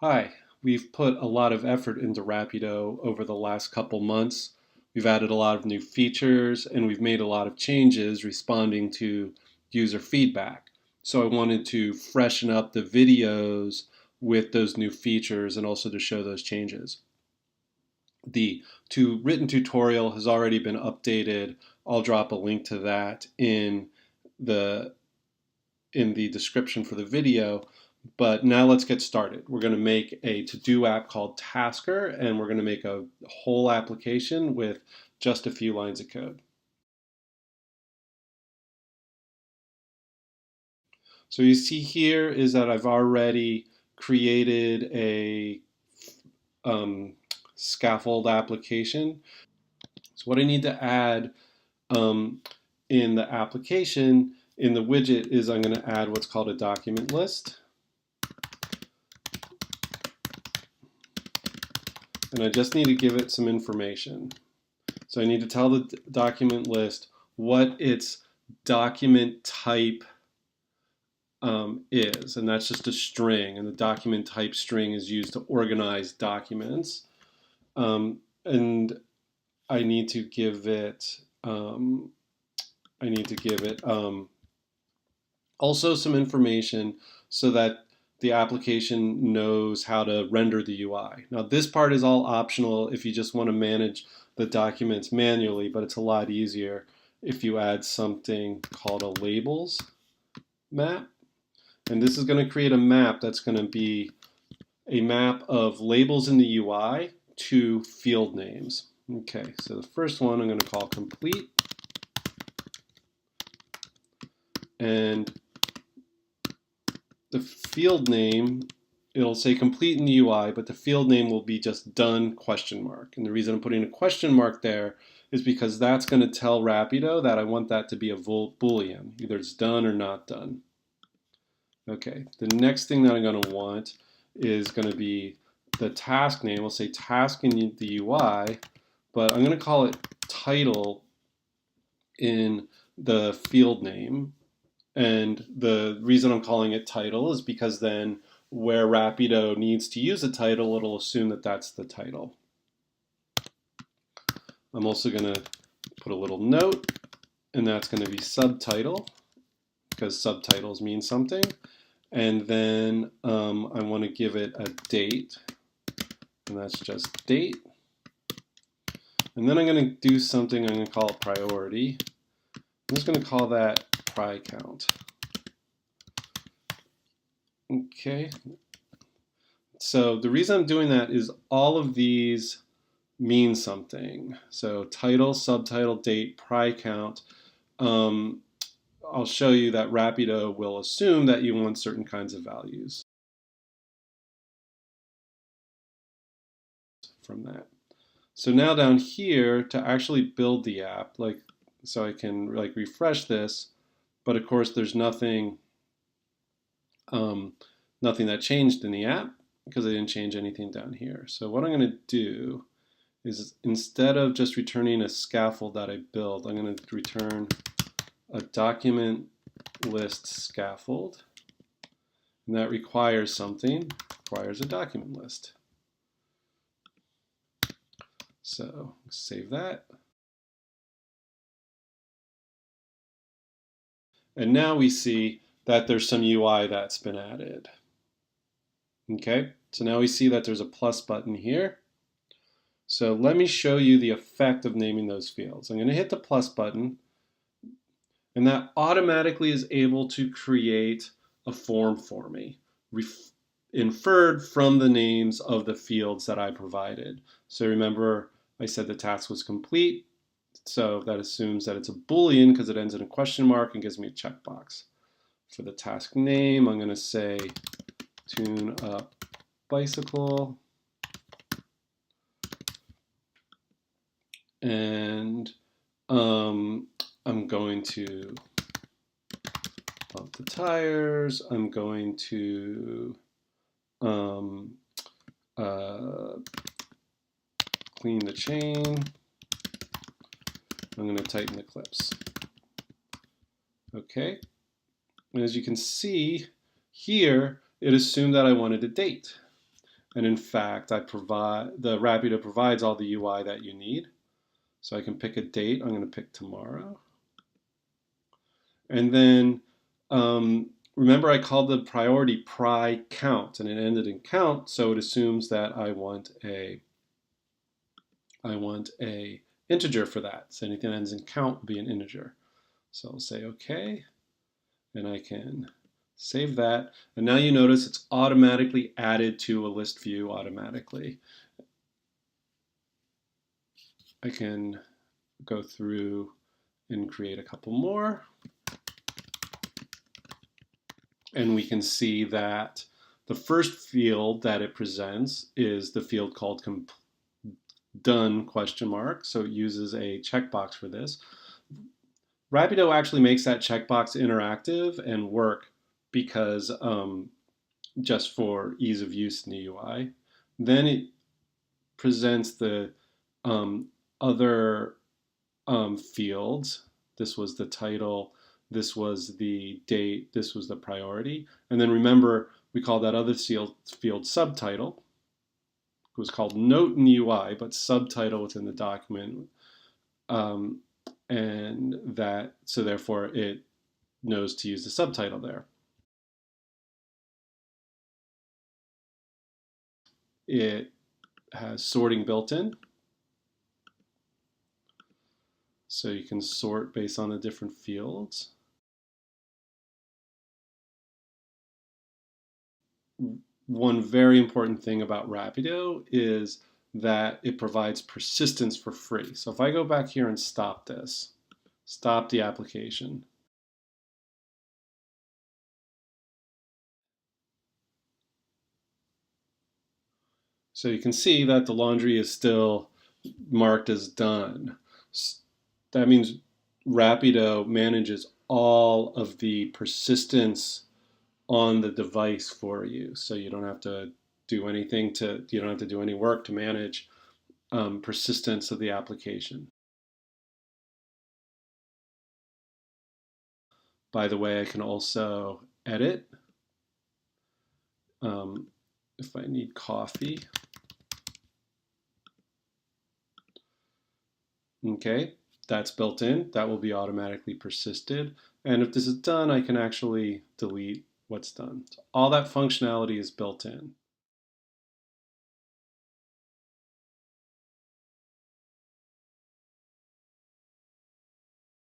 Hi, we've put a lot of effort into Rapido over the last couple months. We've added a lot of new features and we've made a lot of changes responding to user feedback. So I wanted to freshen up the videos with those new features and also to show those changes. The written tutorial has already been updated. I'll drop a link to that the in the description for the video. But now let's get started. We're going to make a to-do app called Tasker, and we're going to make a whole application with just a few lines of code. So you see here is that I've already created a scaffold application. So what I need to add in the application, in the widget, is I'm going to add what's called a document list. And I just need to give it some information. So I need to tell the document list what its document type is, and that's just a string, and the document type string is used to organize documents. And I need to give it also some information so that the application knows how to render the UI. Now this part is all optional if you just want to manage the documents manually, but it's a lot easier if you add something called a labels map. And this is going to create a map that's going to be a map of labels in the UI to field names. Okay, so the first one I'm going to call complete. And the field name, it'll say complete in the UI, but the field name will be just done question mark. And the reason I'm putting a question mark there is because that's going to tell Rapido that I want that to be a Boolean. Either it's done or not done. Okay, the next thing that I'm going to want is going to be the task name. We'll say task in the UI, but I'm going to call it title in the field name. And the reason I'm calling it title is because then where Rapido needs to use a title, it'll assume that that's the title. I'm also going to put a little note, and that's going to be subtitle, because subtitles mean something. And then I want to give it a date, and that's just date. And then I'm going to do something, I'm going to call it priority. I'm just going to call that pri count. Okay. So the reason I'm doing that is all of these mean something. So title, subtitle, date, pri count. I'll show you that Rapido will assume that you want certain kinds of values from that. So now down here, to actually build the app, so I can refresh this, but of course there's nothing that changed in the app because I didn't change anything down here. So what I'm going to do is, instead of just returning a scaffold that I built, I'm going to return a document list scaffold. And that requires something, requires a document list. So save that. And now we see that there's some UI that's been added. Okay, so now we see that there's a plus button here. So let me show you the effect of naming those fields. I'm going to hit the plus button, and that automatically is able to create a form for me, inferred from the names of the fields that I provided. So remember, I said the task was complete, so that assumes that it's a Boolean because it ends in a question mark and gives me a checkbox. For the task name, I'm going to say tune up bicycle. And I'm going to pump the tires. I'm going to clean the chain. I'm going to tighten the clips. Okay. And as you can see here, it assumed that I wanted a date. And in fact, the Rapido provides all the UI that you need. So I can pick a date. I'm going to pick tomorrow. And then remember I called the priority pry count, and it ended in count, so it assumes that I want a integer for that. So anything that ends in count will be an integer. So I'll say OK, and I can save that. And now you notice it's automatically added to a list view automatically. I can go through and create a couple more. And we can see that the first field that it presents is the field called done ? So it uses a checkbox for this. Rapido actually makes that checkbox interactive and work because just for ease of use in the UI. Then it presents the other fields. This was the title, this was the date, this was the priority. And then remember, we call that other field subtitle. It was called note in the UI, but subtitle within the document. And that, so therefore it knows to use the subtitle there. It has sorting built in. So you can sort based on the different fields. One very important thing about Rapido is that it provides persistence for free. So if I go back here and stop this, stop the application. So you can see that the laundry is still marked as done. That means Rapido manages all of the persistence on the device for you. So you don't have to do anything you don't have to do any work to manage persistence of the application. By the way, I can also edit if I need coffee. Okay, that's built in. That will be automatically persisted. And if this is done, I can actually delete what's done. So all that functionality is built in.